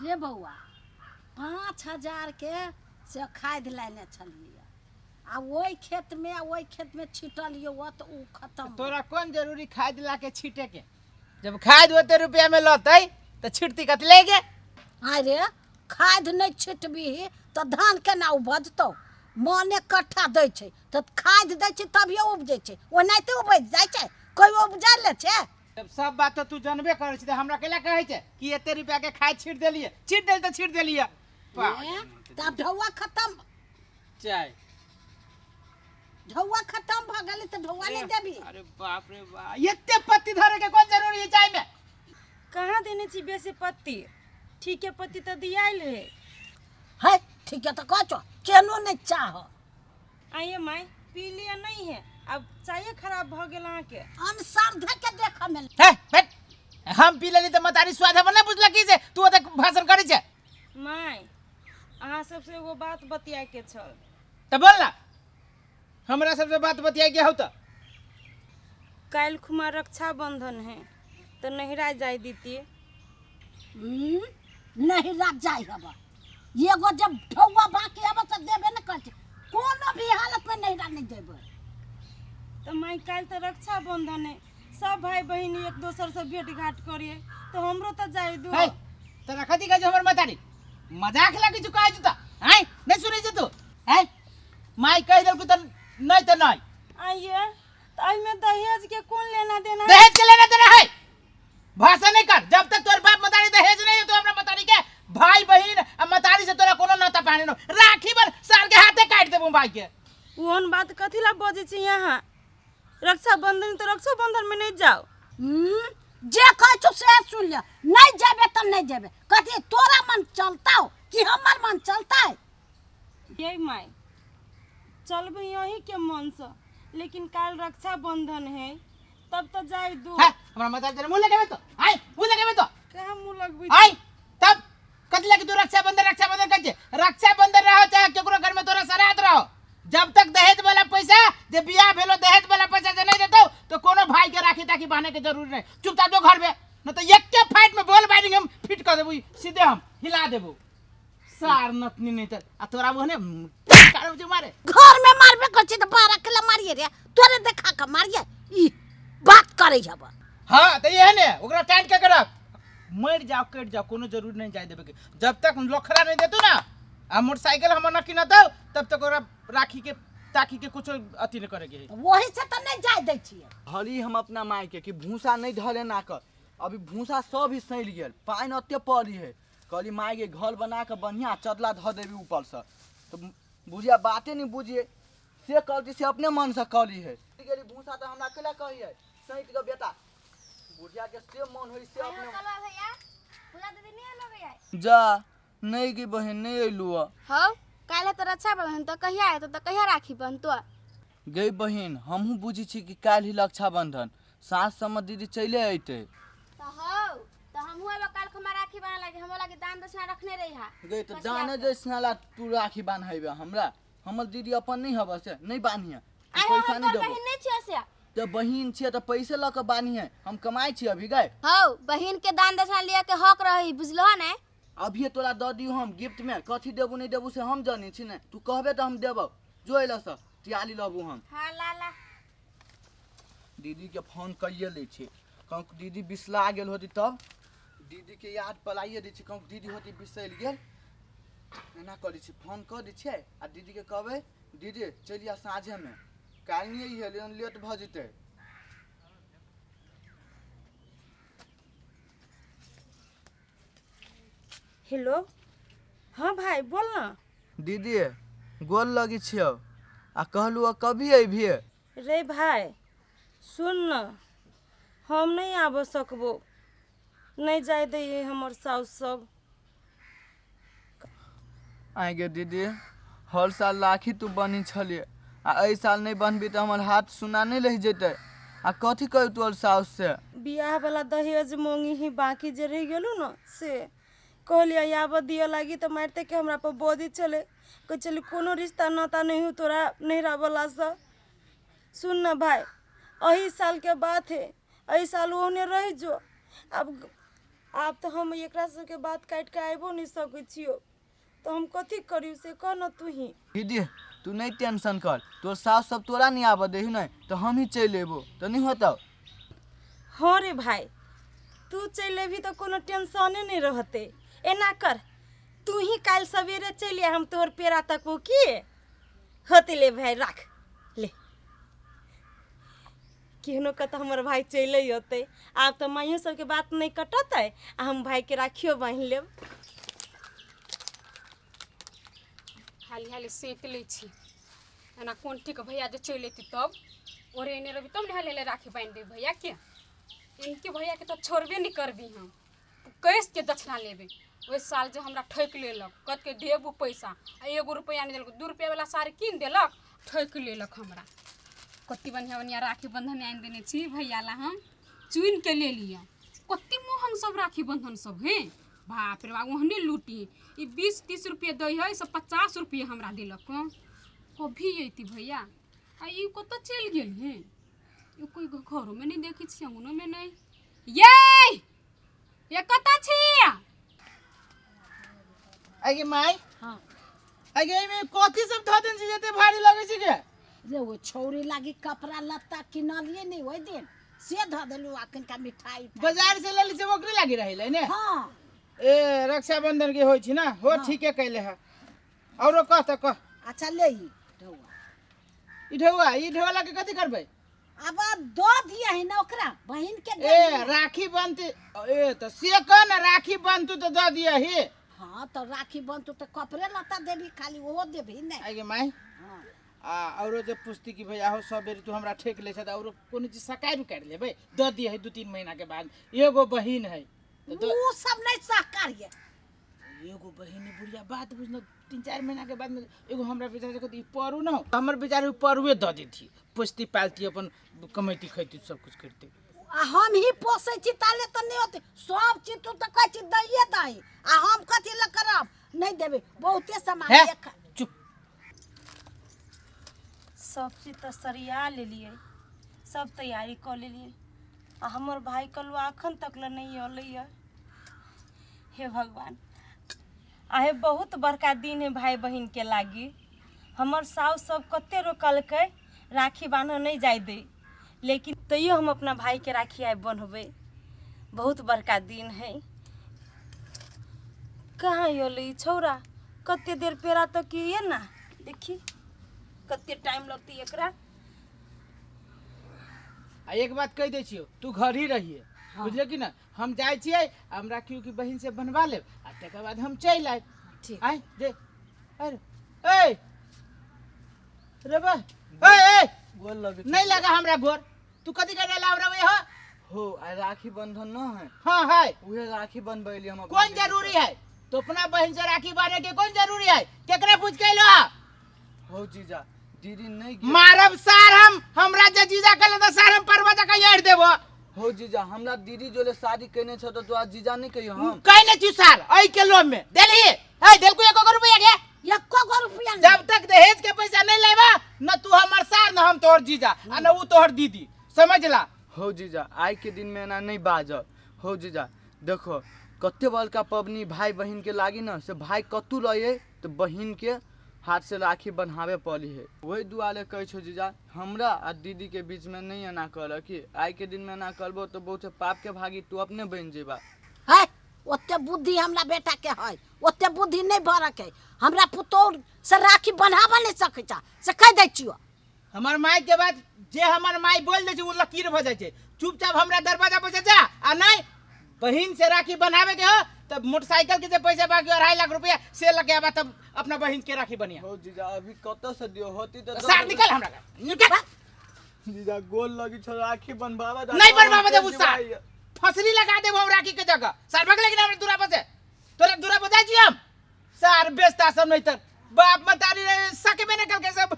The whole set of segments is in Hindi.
रे बउआ 5,000 के से खाद लाने छलिए आ वही खेत में छिटलिए वो तो उ खत्म। तोरा कौन जरूरी खाद ला के छीटे के? जब खाद ओते रुपया में लतै तो छिटती कत लेगे? अरे खाद नहीं छिटबी तो धान केना उपजतौ? मने कट्ठा दै छै तो खाद दै छै तभिए उपजै छै, ओनाहिते उपज जाइ छै, कोई उपजा ले छै? जब सब बात तो तू जानबे करे छी त हमरा केला कहै छै कि एते रुपया के खाद छीट देलिए? छीट देल त छीट देलिए। तब ढौआ खत्म चाय ढौआ खत्म भ गेलै त ढौआ नहीं देबी? अरे बाप रे बाप, एते पत्ती धरे के कोन जरूरी है चाय में? कहाँ देने छी बेसी पत्ती? ठीक है पत्ती तो दियाइल है। है ठीक है तो कहचो केनो नहीं चाह। आइए माई पी लिया नहीं है, अब चाय खराब भ गेल अहाँ के। अनसर्धे के देख में है हट, हम पी लेली त मतारी स्वाद हम ना बुझला की से तू ओते भाषण करै छै? माई अहाँ सबसे एगो बात बतिया के छल। त बोल ना, हमरा सबसे बात बतिया के हौ त? काल खुमा रक्षा बंधन है तो नहिरा जाय दीतिए। नहीं रख जाए हवा एगो जब ढौआ बाकी हवा तो देबे न कर, कोनो भी हालत में नहीं नहीं देबे। तो माई काल तो रक्षा बंधन है, सब भाई बहन एक दोसर से भेंट घाट करिए तो हमरो तो जाय दो। है तोरा कथि कहै छै हमर मतारी? मजाक लागी छु कहै छु त? हैं नहीं सुनै छै तू? हैं माई कह देल को त नहीं त नहीं। आइए तो आई में दहेज के कौन लेना देना है? दहेज के लेना देना है? भाषण नहीं कर। जब तक तोर बाप मतारी दहेज नहीं है तो हमरा मतारी के भाई बहन आ मतारी से तोरा कोनो नाता पानी न राखी बन साल के हाथे काट देबो भाई के। ओहन बात कथी ला बजे छी यहाँ? रक्षा बंधन तो रक्षा बंधन में नहीं जाओ। जे कह छु से सुन ले, नहीं जेबे त नहीं जेबे। कथी तोरा मन चलता हो कि हमर मन चलता है? ये माई चलबे यही के मन से, लेकिन काल रक्षा बंधन है तब तो जाय दो। है हमरा मतारी तेरे मुंह लगाबे तो? हैं मुंह लगाबे तो? कहाँ मुंह लगबे? हैं तब कथि लगे तू रक्षा बंधन कहै छै? रक्षा बंधन रहो चाहे केकरो घर में तोरा सराध रहो, जब तक दहेज वाला पैसा जे बियाह भेलो दहेज वाला पैसा जे नहीं देतौ तो कोनो भाई के राखी ताकी बांधे के जरूरी नहीं। चुपचाप जो घर में, न तो एक के फाइट में बॉल बाइंडिंग हम फिट कर देबो, सीधे हम हिला देबो सार नतनी नहीं त आ तोरा ओहने कारब जो मारे घर में मारबे कर छी त 12 किलो मारिए रे, तोरे देखा के मारिए। ई बात करे हवा। हां त ये ने ओकरा टाइट के करब, मर जाओ कट जाओ कोनो जरूरी नहीं जाय देबे के। जब तक लोखरा नहीं देतौ ना आ मोटरसाइकिल हम न किनतौ तब तक ओकरा राखी के ताकि के कुछ अति न करे के। वही से त नहीं जाय दै छी। हली हम अपना माई के कि भूसा नहीं धले ना कर, अभी भूसा सब ही सैल गेल, पानी अत्ते पड़ी है। कहली माई के घर बना के बढ़िया चदला ध देबी ऊपर से, तो बुझिया बाते नहीं बुझिए से कहती से अपने मन से कहली है। गेली भूसा तो हमरा केला कही है सैत के बेटा, बुझिया के से मन होई से अपने भैया पूजा दीदी नहीं आलो भैया? जा नहीं की बहन नहीं अइलू। हां काले तो रक्षा बंधन तो कहिया है तो कहिया राखी बंधतो? गई बहन हमहू बुझी छी कि काल ही रक्षा बंधन, सास समझ दीदी चले अइते। तो हो तो हमहु अब काल खमा राखी बना लागे, हमो लागे दान दक्षिणा रखने रही हा। गई तो दाने जैसना ला तू राखी बांधैबे हमरा, हमर दीदी अपन नहीं हबे से नहीं बान्हिए, पैसा नहीं देबो। बहिन नहीं छियो से? तो बहिन छिए तो पैसे ल के बान्हिए, हम कमाई छी अभी गए। हो बहिन के दान दक्षिणा लिया के हक रही, बुझलो ना? अभी तोरा द दियो हम गिफ्ट में, कथी देबू नहीं देबू से हम जानी छी ने, तू कहबे तो हम देबो। जो एला से तियाली लबू हम। हां ला दीदी के फोन कइए ले छी, कहूँ दीदी बिसला गेल होती तब दीदी के याद पलाइए दै छी, कहूँ दीदी होती बिसैल गेल एना करै छी। फोन कर दै छियै आ दीदी के कहबै दीदी चलिए साँझे में, काल नहीं है लेट भ जेतै। हेलो हाँ भाई बोल ना। दीदी गोल लगी छियो आ कहलू कभी अबिए? रे भाई सुन न, हम नहीं आब सकबो, नहीं जाय दे हमर साउस सब। आगे दीदी हर साल राखी तू बनी छलिए आ एहि साल नहीं बनबी तो हमार हाथ सुना नहीं रह जेते। आ कथी कहू तोर साउस से? बियाह वाला दहेज मोंगी ही बाकी जे रह गेलू न से कहलिए आब दिए लागी तो मारते के हमरा पर बोझी चले, कह चल कोनो रिश्ता नाता नहीं हो तोरा नहरा वाला से। सुन न भाई अही साल के बात है, अही साल ओने रह जो, अब आब तो हम एकरा सबके बात काट के आबो नहीं सकै छियो, तो हम कथी करियो से कह न तू ही। दीदी तू नहीं टेंशन कर, तोर सास सब तोरा नहीं आबऽ दही नहीं तो हम ही चल एबो तो नहीं होता। हाँ रे भाई, तू चल अभी तो कोनो टेंशने नहीं रहते। एना कर, तू ही काल सवेरे चलिए, हम तोहर पेड़ा तक वो किए होते। ले भाई रख ले, केहनो कत हमर भाई चल होते। आब तो माइयो सबके बात नहीं कटते, आ हम भाई के राखियो बांध लेब। हाली हाली सेक लै छी एना कोन ठीक भैया जे चलि अयती तब ओरे एने रही तब ने हाली हाली राखी बांधि देब भैया के। इनके भैया के तो छोड़बे नहीं करबी हम, कैस के दक्षिणा लेबे। ओहि साल जो हमरा ठकि लेलक, कत के देबू पैसा आ 1 रुपया नहीं देलक, 2 रुपया वाला साड़ी कीन देलक, ठकि लेलक हमरा। कत्ती बढ़िया बढ़िया राखी बंधन आनि देने छी भैया ला, हम चुनि के ले लिया। कत्ती मोहन सब राखी बंधन सब है, बाप रे बाप ओहने लूटी। ई 20-30 रुपये दै है, सब 50 रुपये हमरा दिलक। कभी अयती भैया आ ई कत चलि गेल है, ई कोई घरों में नहीं देखी छी, अंगनों में नहीं। ये कत छी? आगे माई हाँ आगे में कथी सब धऽ देन छी जते भारी लगै छै के? रे वो छौरी लागी कपड़ा लत्ता किनलिए नहीं ओहि दिन से धऽ देलू आ कनिका मिठाई बाजार से लेली से ओकरे लागी रहिलै ने। हाँ ए रक्षाबंधन के होय छी ना, हो ठीके कैले है। औरो कह त कह। अच्छा ले ही ढौआ ई ढौआ ला के कथी करबै? अब दो दिया है ना ओकरा बहन के दे ए दिया। राखी बनती ए त से कह ना राखी बनतू तो दऽ दिया ही। हाँ तो राखी बनतू तो कपड़े लत्ता देबी, खाली वो देबी नहीं। आगे माई हाँ आ औरो जे पुस्ती की भैया हो सब बेरी तू हमरा ठेक ले छ त औरो कोनो चीज सकाई काट लेबै, दऽ दिया है 2-3 महीना के बाद। एगो बहिन है तो वो सब नहीं सहकार्य। एगो बहिनी बुढ़िया बात बुझनो 3-4 महीना के बाद में एगो हमरा बेचारे को ई परू न हो, हमर बेचारे परुए दऽ देती, पुस्ती पालती, अपन कमैती खैती, सब कुछ करती। आ हम ही पोसे छी ताले तो नहीं होते, सब चीज तू तो कह छी दैये दही आ हम कथी ल करब, नहीं देबे बहुते सामान है एक। चुप। सब चीज तो सरिया ले लिए, सब तैयारी कर लेलिए, आ हमर भाई कलुआ अखन तक ल नहीं अलै। हे भगवान, आहे बहुत बड़का दिन है भाई बहन के लागी। हमर साउस सब कते रोकलकै राखी बान्ह नहीं जाय दे, लेकिन तैयो हम अपना भाई के राखी आइ बन्हबै। बहुत बड़का दिन है। कहाँ अलै ई छौरा, कते देर पेड़ा तक किए ना, देखी कते टाइम लगती एकरा। आ एक बात कह दै छियो, तू घर ही रहिए, बुझले कि ना। हम जाय छियै, हम राखी की बहिन से बनवा लेब आ तकर बाद हम चल आए। ठीक आइ दे। अरे ए रे बा ए गोल लगे नहीं लगा हमरा गोर, तू कथी करे ला हमरा हो? हो आ राखी बंधन न है, हां है उहे राखी बनबैली हम। कौन जरूरी है? तो अपना बहन से राखी बांधे के कौन जरूरी है? केकरा पूछ के लो? हो जीजा दीदी नहीं मारब सार हमरा जे जीजा कले त सार हम परवजा का यार देबो। हो जीजा हमरा दीदी जोले शादी करने छ तो आज जीजा नहीं कहियो हम। कहीं नहीं छी सार आई के लोभ में देली है, देल को 1 रुपया के। एको गो रुपया नहीं। जब तक दहेज के पैसा नहीं लेबा न तू हमर सार न हम तोहर जीजा आ न ऊ तोहर दीदी, समझला? हो जीजा आई के दिन में ना नहीं बाज। हो जीजा देखो कते बड़का पबनी भाई बहन के लागी ना, से भाई कतू रहे तो बहन के हाथ से राखी बन्हावे पड़ी है। वही दुआरे कहे छो जीजा हमरा आ दीदी के बीच में नहीं ना कर कि आई के दिन में ना करबो तो बहुत पाप के भागी तू अपने बन जेबा। है ओते बुद्धि हमरा बेटा के है, ओते बुद्धि नहीं भरक है। हमरा पुतौर से राखी बन्हावा नहीं सकै छ, से कह दै छियो। हमर माई के बात जे हमर माई बोल दे छै उ लकीर भ जाय छै। चुपचाप हमरा दरवाजा पर जा आ नहीं बहिन से राखी बनावे के हो तब मोटरसाइकिल के जे पैसा बाकी 2.5 लाख रुपया से लगे आबा तब अपना बहिन के राखी बनिया। हो जीजा अभी कत से दियो होती तो सार निकल हमरा का निकल। जीजा गोल लगी छ राखी बनवावा नहीं बनवावे दे उसा फसरी लगा दे हम राखी के जगह। सार भगले कि हमरा दूरा पर से तोरा दूरा पर जाय छी हम सार बेस्ता सब नहीं त बाप मतारी सके में निकल के सब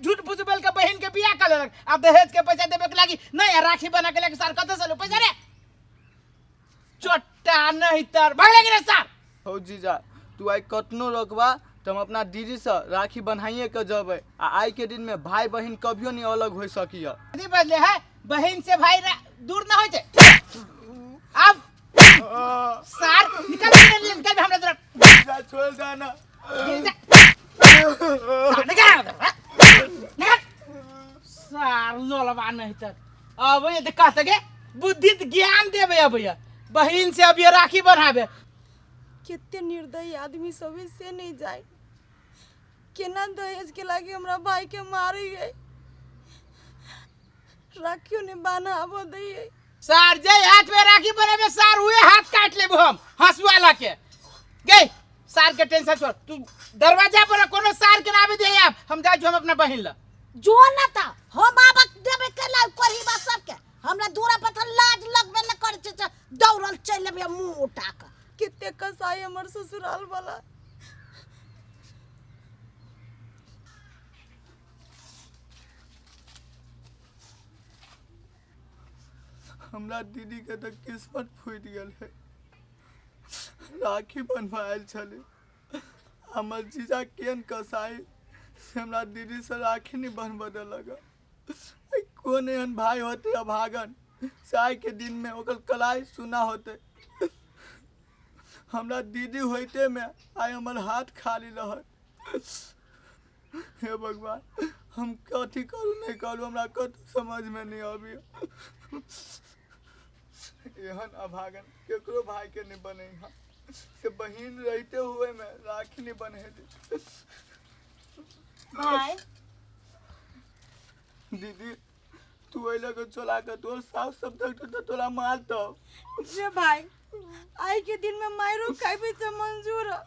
झूठ फूस बोल के बहन के बियाह कर लेलक। अब दहेज के पैसा देबे के लागी नहीं राखी बना के लेके सार कत से लो पैसा रे चोट्टा नहीं तर भगले कि रे सार। हो जीजा तू आई कतनो रखबा तो हम अपना दीदी से राखी बन्हाइए के जबै आ आई के दिन में भाई बहन कभियो नहीं अलग हो सकिया। कथी बजले है? बहन से भाई दूर ना हो जाए। अब सार निकल हमरा तरफ जा छोड़ देना सार लोलवा नहीं तर अब ये कहते के बुद्धि ज्ञान देबे अब ये बहन से अब ये राखी बनाबे कितने निर्दयी आदमी सब से नहीं जाए केना दहेज के लागे हमरा भाई के मारे गए राखियो ने बाना आबो दई सार जे हाथ में राखी बनाबे सार हुए हाथ काट लेबो हम हंसुआला के गई सार के टेंशन छोड़ तू दरवाजा पर कोनो सार के नावे दे आप हम जा हम अपना बहन ला जो न था हम आबक देबे केला करही बा सबके हमरा दूरा पर त लाज लगबे न करे छै दौड़ल चल लेबे मुंह उठा के कितने कसाई हमर ससुराल वाला हमरा दीदी के तो किस्मत फूट गेल है राखी बनवायल छले हमर जीजा केन कसाई से हमरा दीदी से राखी नहीं बनवा दे लगा कौन एहन भाई होते अभागन चाय के दिन में ओकर कलाई सुना होते हमरा दीदी होते में आइ हमर हाथ खाली रहत हे भगवान हम कथी करू नहीं करू हमरा कतौ समझ में नहीं आबी एहन अभागन केकरो भाई के नहीं बने से बहन रहते हुए में राखी नहीं बने दे भाई दीदी तू अइला के चला के तोर सास सब तक तो तोरा मार तो जे भाई आई के दिन में मायरो खाइबे त मंजूर है,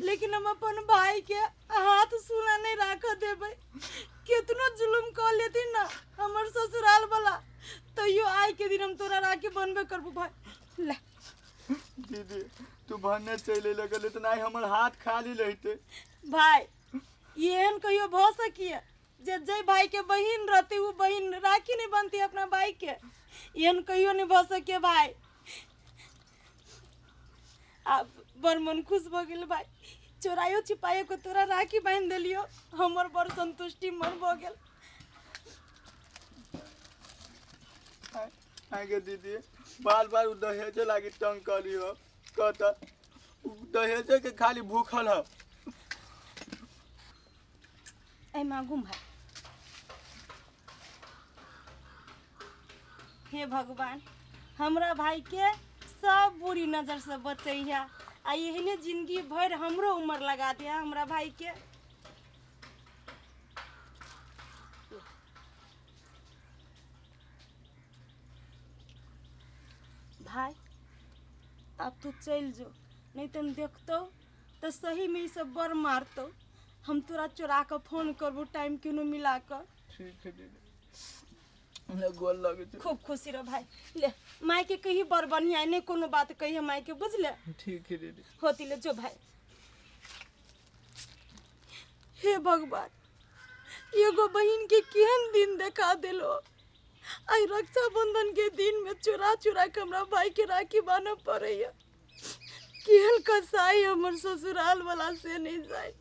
लेकिन हम अपन भाई के हाथ सुना नहीं राख देबे कितनो जुलुम कर लेती ना हमर ससुराल वाला तो यो आई के दिन हम तोरा राखी बनबे करबो भाई ले दीदी तू भन्ने चले लगल इतना ही हमर हाथ खाली रहते भाई एहन कहियो भ सकिए जे जय भाई के बहिन रहती वो बहिन राखी नहीं बनती अपना भाई के एहन कहियो नहीं भ सके भाई अब बड़ मन खुश भ गेल भाई चोरायो छिपायो को तोरा राखी बांध देलियो हमर बड़ संतुष्टि मन भ गेल आगे दीदी बार बार दहेज लागी तंग करी हो कहता दहेज के खाली भूखल हो ऐ मांगू भाई हे भगवान हमरा भाई के सब बुरी नजर से बचैया आ यही जिंदगी भर हमरो उम्र लगा दिया हमरा भाई के भाई अब तू चल जो नहीं तो देखतो तो सही में सब बड़ मारतो हम तोरा चोरा कर फोन करबो टाइम क्यों मिला कर ठीक है दीदी हमरा गोल लगे छै खूब खुशी रह भाई ले माई के कही बड़ बढ़िया नहीं कोनो बात कही माई के बुझले ठीक है दीदी होती ले जो भाई हे भगवान एगो बहन के केहन दिन देखा दिलो आई रक्षाबंधन के दिन में चुरा चुरा के हमरा भाई के राखी बांधे पड़े केहन कसाई हमर ससुराल वाला से नहीं जाए